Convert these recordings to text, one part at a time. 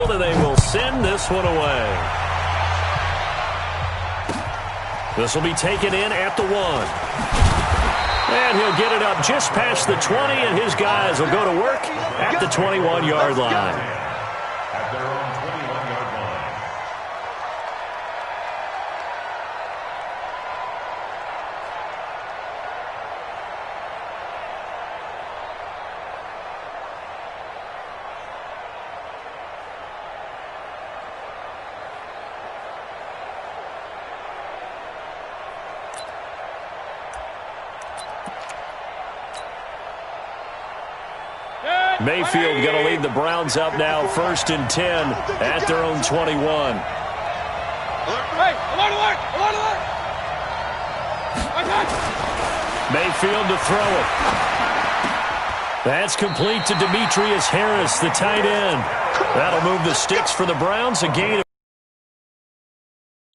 And they will send this one away. This will be taken in at the 1. And he'll get it up just past the 20, and his guys will go to work at the 21-yard line. Mayfield going to lead the Browns up now, 1st and 10 at their own 21. Mayfield to throw it. That's complete to Demetrius Harris, the tight end. That'll move the sticks for the Browns. A gain of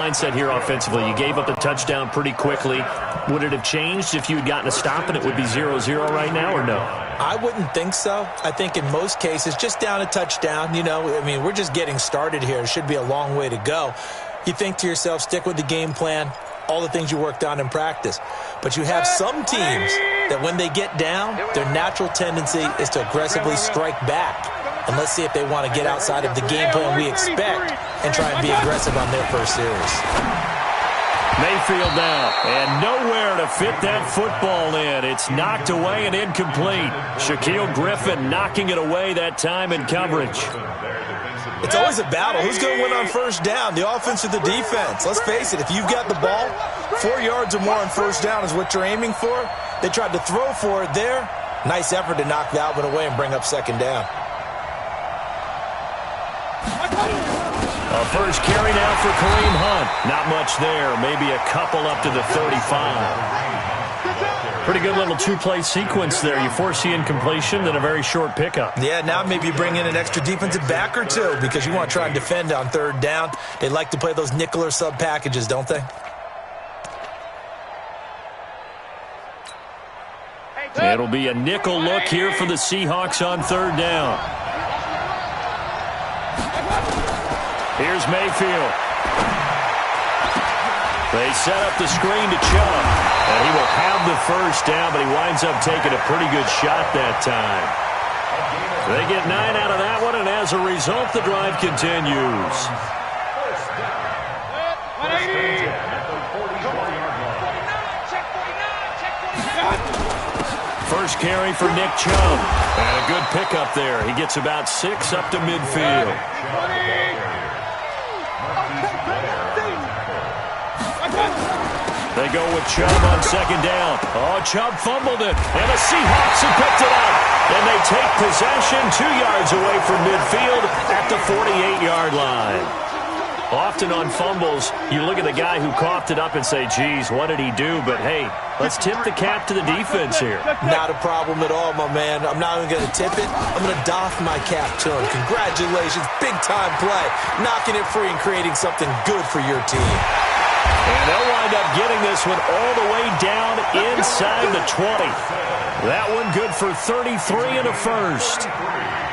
mindset here offensively. You gave up the touchdown pretty quickly. Would it have changed if you had gotten a stop and it would be 0-0 right now, or no? I wouldn't think so. I think in most cases, just down a touchdown, we're just getting started here. It should be a long way to go. You think to yourself, stick with the game plan, all the things you worked on in practice. But you have some teams that when they get down, their natural tendency is to aggressively strike back. And let's see if they want to get outside of the game plan we expect and try and be aggressive on their first series. Mayfield now, and nowhere to fit that football in. It's knocked away and incomplete. Shaquille Griffin knocking it away that time in coverage. It's always a battle. Who's going to win on first down, the offense or the defense? Let's face it, if you've got the ball, 4 yards or more on first down is what you're aiming for. They tried to throw for it there. Nice effort to knock that one away and bring up second down. A first carry now for Kareem Hunt. Not much there. Maybe a couple up to the 35. Pretty good little two-play sequence there. You force the incompletion, then a very short pickup. Yeah, now maybe bring in an extra defensive back or two because you want to try and defend on third down. They like to play those nickel or sub packages, don't they? It'll be a nickel look here for the Seahawks on third down. Here's Mayfield. They set up the screen to Chubb, and he will have the first down, but he winds up taking a pretty good shot that time. They get 9 out of that one, and as a result, the drive continues. First carry for Nick Chubb, and a good pickup there. He gets about 6 up to midfield. They go with Chubb on second down. Oh, Chubb fumbled it, and the Seahawks have picked it up. And they take possession 2 yards away from midfield at the 48-yard line. Often on fumbles, you look at the guy who coughed it up and say, geez, what did he do? But, hey, let's tip the cap to the defense here. Not a problem at all, my man. I'm not even going to tip it. I'm going to doff my cap to him. Congratulations. Big-time play. Knocking it free and creating something good for your team. And they'll wind up getting this one all the way down inside the 20. That one good for 33 and a first.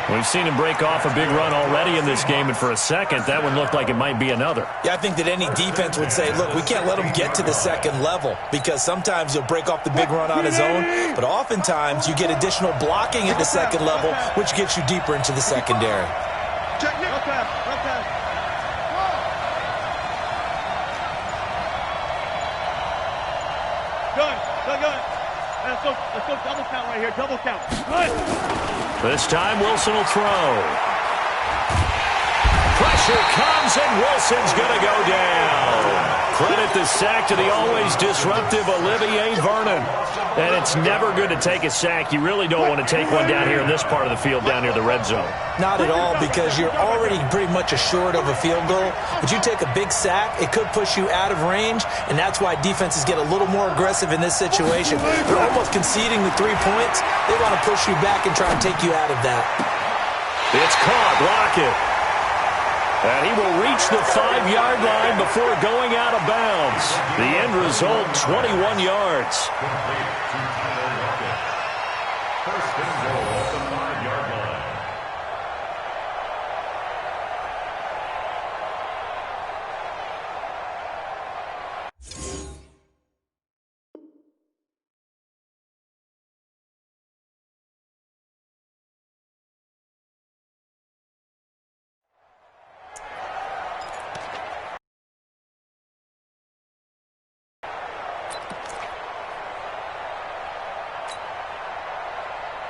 We've seen him break off a big run already in this game, and for a second, that one looked like it might be another. Yeah, I think that any defense would say, look, we can't let him get to the second level because sometimes he'll break off the big run on his own, but oftentimes you get additional blocking at the second level, which gets you deeper into the secondary. Let's go double count right here, double count. Good. This time Wilson will throw. Pressure comes and Wilson's going to go down. Credit the sack to the always disruptive Olivier Vernon. And it's never good to take a sack. You really don't want to take one down here in this part of the field, down near the red zone. Not at all, because you're already pretty much assured of a field goal. But you take a big sack, it could push you out of range, and that's why defenses get a little more aggressive in this situation. They're almost conceding the 3 points. They want to push you back and try and take you out of that. It's caught. Lockett. And he will reach the 5-yard line before going out of bounds. The end result, 21 yards.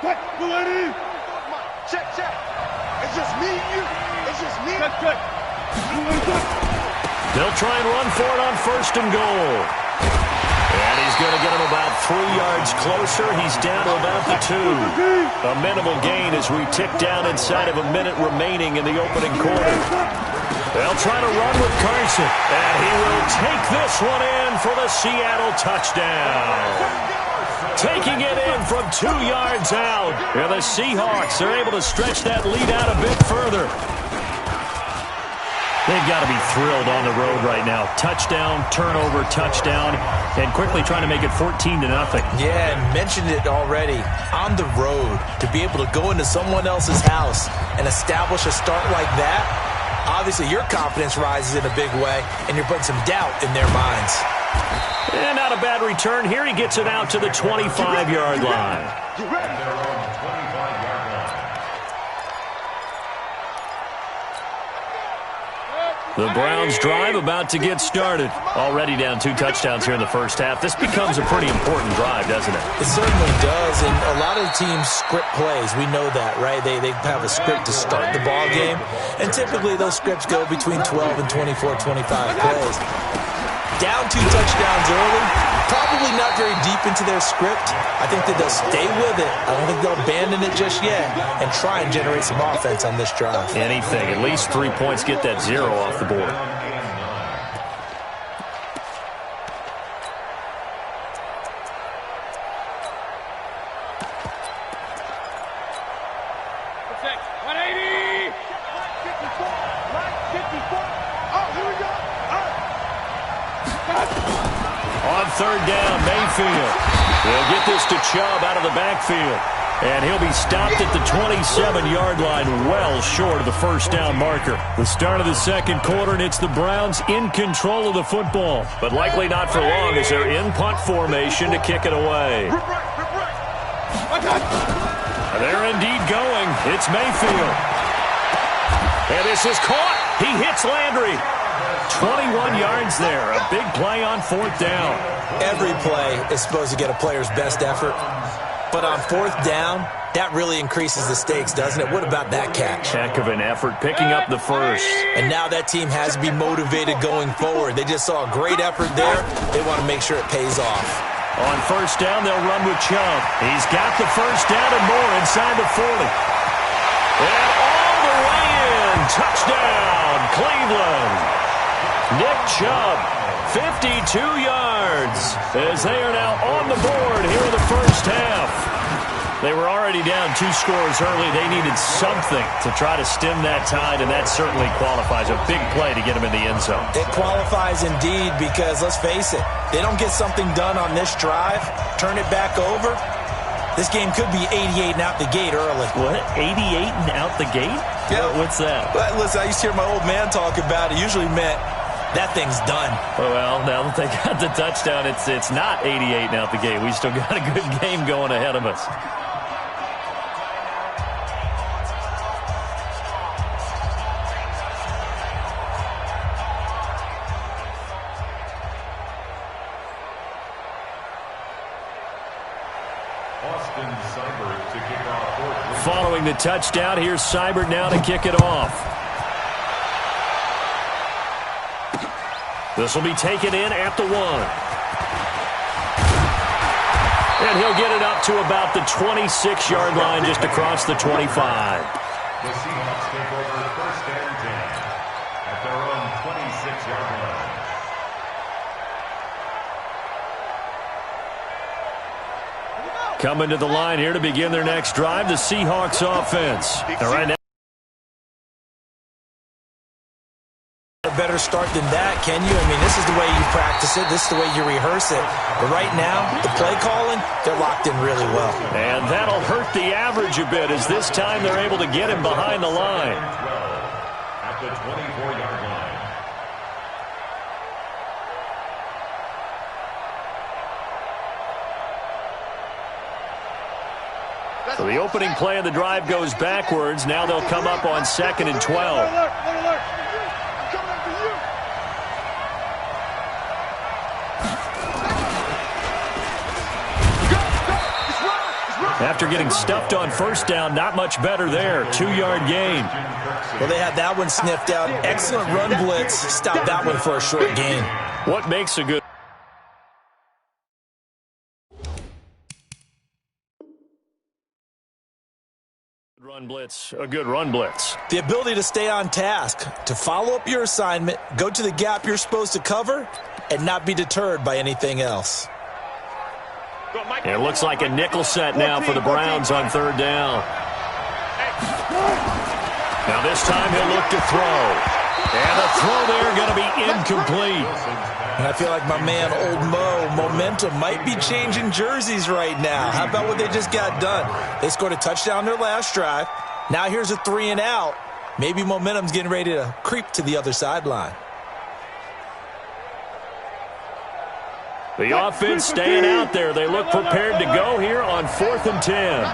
Cut. Check. It's just me and you. It's just me. Cut. They'll try and run for it on 1st and goal. And he's going to get him about 3 yards closer. He's down to about the 2. A minimal gain as we tick down inside of a minute remaining in the opening quarter. They'll try to run with Carson. And he will take this one in for the Seattle touchdown. Taking it in from 2 yards out. And the Seahawks are able to stretch that lead out a bit further. They've got to be thrilled on the road right now. Touchdown, turnover, touchdown, and quickly trying to make it 14-0. Yeah, and mentioned it already. On the road, to be able to go into someone else's house and establish a start like that, obviously your confidence rises in a big way, and you're putting some doubt in their minds. And not a bad return. Here he gets it out to the 25-yard line. The Browns drive about to get started. Already down 2 touchdowns here in the first half. This becomes a pretty important drive, doesn't it? It certainly does, and a lot of the teams script plays. We know that, right? They have a script to start the ball game, and typically those scripts go between 12 and 24, 25 plays. Down 2 touchdowns early, probably not very deep into their script. I think that they'll stay with it. I don't think they'll abandon it just yet and try and generate some offense on this drive. Anything. At least 3 points, get that 0 off the board. On 3rd down, Mayfield. They'll get this to Chubb out of the backfield. And he'll be stopped at the 27-yard line, well short of the 1st down marker. The start of the 2nd quarter, and it's the Browns in control of the football. But likely not for long as they're in punt formation to kick it away. They're indeed going. It's Mayfield. And this is caught. He hits Landry. 21 yards there. A big play on 4th down. Every play is supposed to get a player's best effort. But on 4th down, that really increases the stakes, doesn't it? What about that catch? Heck of an effort, picking up the first. And now that team has to be motivated going forward. They just saw a great effort there. They want to make sure it pays off. On 1st down, they'll run with Chubb. He's got the 1st down and more inside the 40. And all the way in. Touchdown, Cleveland. Nick Chubb, 52 yards, as they are now on the board here in the first half. They were already down 2 scores early. They needed something to try to stem that tide, and that certainly qualifies. A big play to get them in the end zone. It qualifies indeed because, let's face it, they don't get something done on this drive, turn it back over, this game could be 88 and out the gate early. What? 88 and out the gate? Yeah. What's that? But listen, I used to hear my old man talk about it. Usually meant that thing's done. Well, now that they got the touchdown, it's not 88 and out the gate. We still got a good game going ahead of us. Following the touchdown, here's Seibert now to kick it off. This will be taken in at the 1. And he'll get it up to about the 26-yard line, just across the 25. The Seahawks take over 1st and 10 at their own 26-yard line. Coming to the line here to begin their next drive, the Seahawks offense. All right, now. A better start than that, can you? I mean, this is the way you practice it. This is the way you rehearse it. But right now, the play calling, they're locked in really well. And that'll hurt the average a bit as this time they're able to get him behind the line. At the 24-yard line. So the opening play of the drive goes backwards. Now they'll come up on 2nd and 12. After getting stuffed on first down, not much better there. 2-yard gain. Well, they had that one sniffed out. Excellent run blitz. Stopped that one for a short gain. What makes a good run blitz a good run blitz? The ability to stay on task, to follow up your assignment, go to the gap you're supposed to cover, and not be deterred by anything else. It looks like a nickel set now for the Browns on third down. Now this time he'll look to throw. And the throw there going to be incomplete. And I feel like my man, Old Mo, momentum might be changing jerseys right now. How about what they just got done? They scored a touchdown their last drive. Now here's a 3 and out. Maybe momentum's getting ready to creep to the other sideline. The offense staying out there. They look prepared to go here on 4th and 10.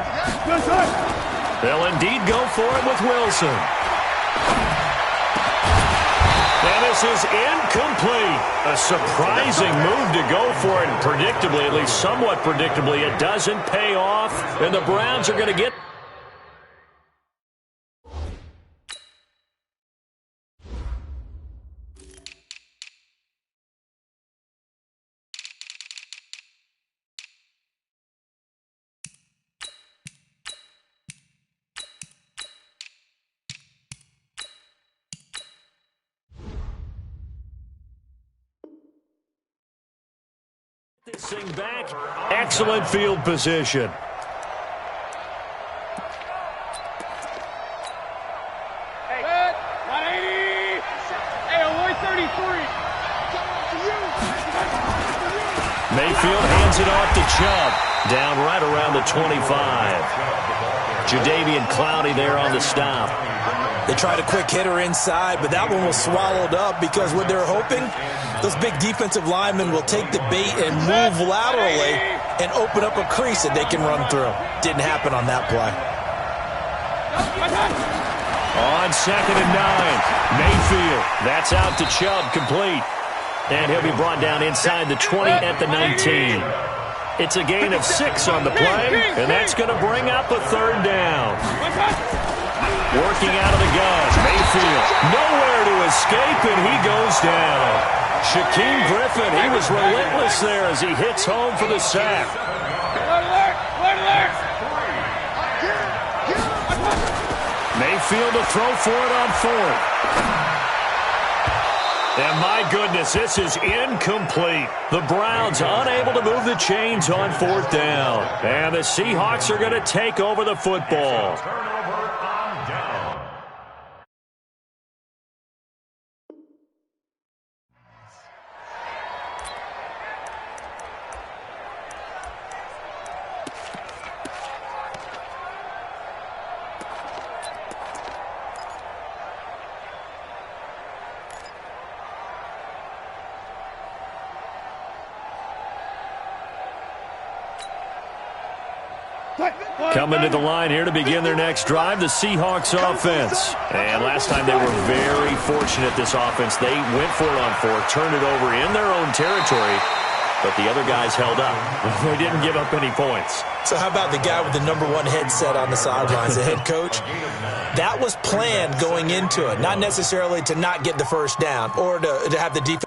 They'll indeed go for it with Wilson. And this is incomplete. A surprising move to go for it. And predictably, at least somewhat predictably, it doesn't pay off. And the Browns are going to get... this thing back. Excellent field position. Hey, 180. Hey, 133. Mayfield hands it off to Chubb. Down right around the 25. Jadeveon Clowney there on the stop. They tried a quick hitter inside, but that one was swallowed up because what they're hoping, those big defensive linemen will take the bait and move laterally and open up a crease that they can run through. Didn't happen on that play. On 2nd and 9, Mayfield. That's out to Chubb, complete. And he'll be brought down inside the 20 at the 19. It's a gain of 6 on the play, and that's going to bring up a 3rd down. Working out of the gun, Mayfield. Nowhere to escape, and he goes down. Shaquem Griffin, he was relentless there as he hits home for the sack. Mayfield to throw for it on 4th. And my goodness, this is incomplete. The Browns unable to move the chains on 4th down. And the Seahawks are going to take over the football. Coming to the line here to begin their next drive, the Seahawks offense. And last time they were very fortunate, this offense. They went for it on 4th, turned it over in their own territory, but the other guys held up. They didn't give up any points. So how about the guy with the #1 headset on the sidelines, the head coach? That was planned going into it, not necessarily to not get the first down or to have the defense.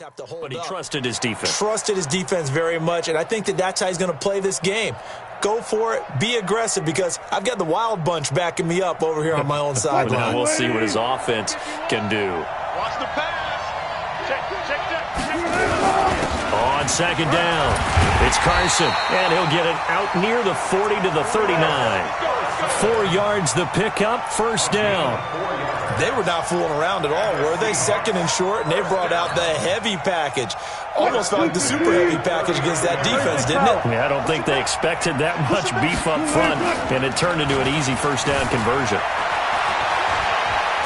Have to hold But he up. trusted his defense. Trusted his defense very much, and I think that's how he's going to play this game. Go for it. Be aggressive, because I've got the Wild Bunch backing me up over here on my own sideline. Now we'll see what his offense can do. Watch the pass. Check. On 2nd down, it's Carson, and he'll get it out near the 40 to the 39. 4 yards the pickup, 1st down. They were not fooling around at all, were they? 2nd and short, and they brought out the heavy package. Almost felt like the super heavy package against that defense, didn't it? Yeah, I don't think they expected that much beef up front, and it turned into an easy 1st down conversion.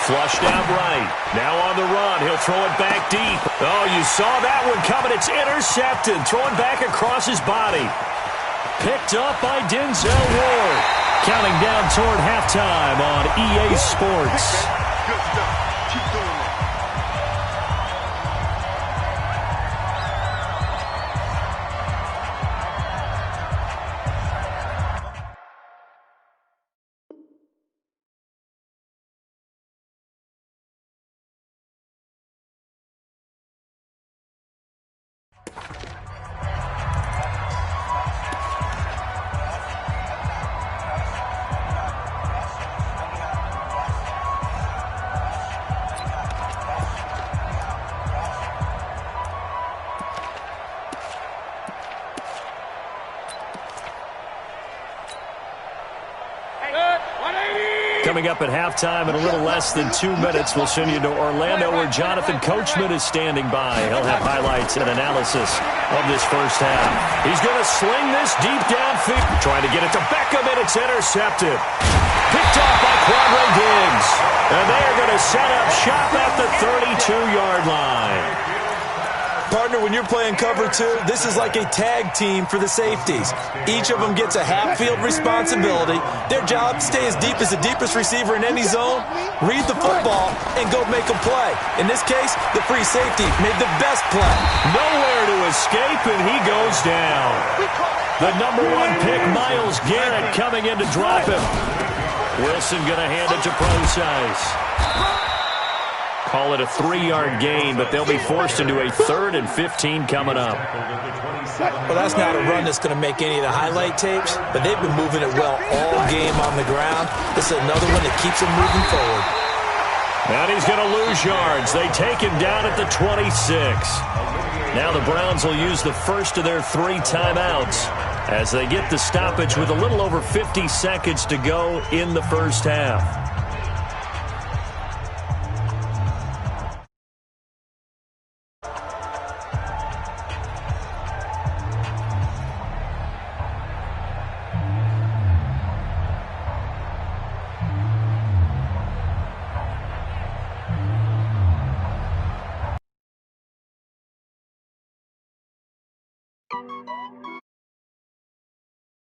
Flushed out right. Now on the run. He'll throw it back deep. Oh, you saw that one coming. It's intercepted. Throwing back across his body. Picked up by Denzel Ward. Counting down toward halftime on EA Sports. Good stuff. Keep doing that. Coming up at halftime in a little less than 2 minutes, we'll send you to Orlando where Jonathan Coachman is standing by. He'll have highlights and analysis of this first half. He's going to sling this deep downfield. Trying to get it to Beckham, and it's intercepted. Picked off by Quadre Diggs. And they are going to set up shop at the 32-yard line. Partner, when you're playing cover two, this is like a tag team for the safeties. Each of them gets a half-field responsibility. Their job, stay as deep as the deepest receiver in any zone, read the football, and go make a play. In this case, the free safety made the best play. Nowhere to escape, and he goes down. The number 1 pick, Myles Garrett, coming in to drop him. Wilson going to hand it to Procise. Call it a 3-yard gain, but they'll be forced into a 3rd and 15 coming up. Well, that's not a run that's going to make any of the highlight tapes, but they've been moving it well all game on the ground. This is another one that keeps them moving forward. And he's going to lose yards. They take him down at the 26. Now the Browns will use the first of their 3 timeouts as they get the stoppage with a little over 50 seconds to go in the first half.